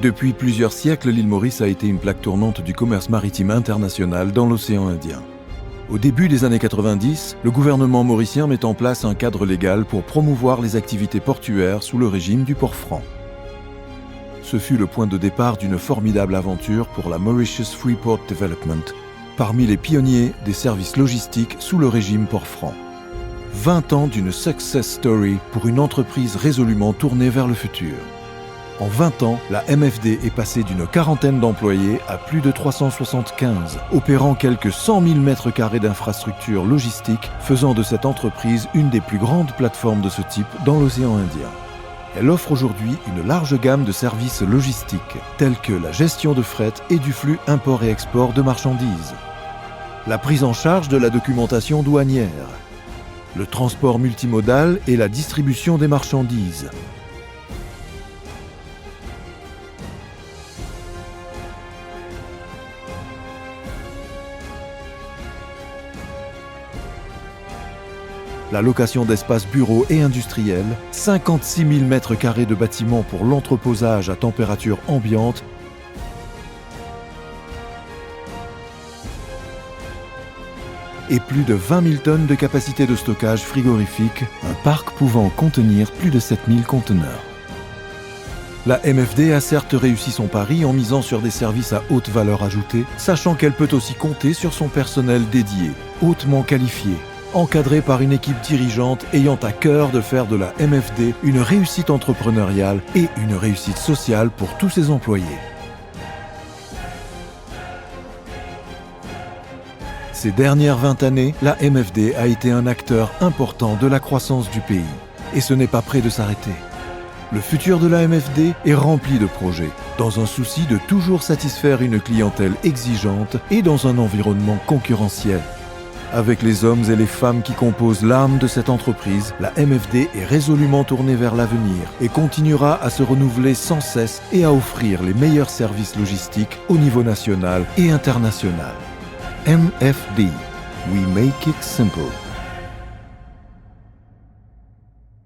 Depuis plusieurs siècles, l'île Maurice a été une plaque tournante du commerce maritime international dans l'océan Indien. Au début des années 90, le gouvernement mauricien met en place un cadre légal pour promouvoir les activités portuaires sous le régime du port franc. Ce fut le point de départ d'une formidable aventure pour la Mauritius Freeport Development, parmi les pionniers des services logistiques sous le régime port franc. 20 ans d'une success story pour une entreprise résolument tournée vers le futur. En 20 ans, la MFD est passée d'une quarantaine d'employés à plus de 375, opérant quelques 100 000 mètres carrés d'infrastructures logistiques, faisant de cette entreprise une des plus grandes plateformes de ce type dans l'océan Indien. Elle offre aujourd'hui une large gamme de services logistiques, tels que la gestion de fret et du flux import et export de marchandises, la prise en charge de la documentation douanière, le transport multimodal et la distribution des marchandises, la location d'espaces bureaux et industriels, 56 000 mètres carrés de bâtiments pour l'entreposage à température ambiante et plus de 20 000 tonnes de capacité de stockage frigorifique, un parc pouvant contenir plus de 7 000 conteneurs. La MFD a certes réussi son pari en misant sur des services à haute valeur ajoutée, sachant qu'elle peut aussi compter sur son personnel dédié, hautement qualifié, encadré par une équipe dirigeante ayant à cœur de faire de la MFD une réussite entrepreneuriale et une réussite sociale pour tous ses employés. Ces dernières 20 années, la MFD a été un acteur important de la croissance du pays. Et ce n'est pas près de s'arrêter. Le futur de la MFD est rempli de projets, dans un souci de toujours satisfaire une clientèle exigeante et dans un environnement concurrentiel. Avec les hommes et les femmes qui composent l'âme de cette entreprise, la MFD est résolument tournée vers l'avenir et continuera à se renouveler sans cesse et à offrir les meilleurs services logistiques au niveau national et international. MFD, we make it simple.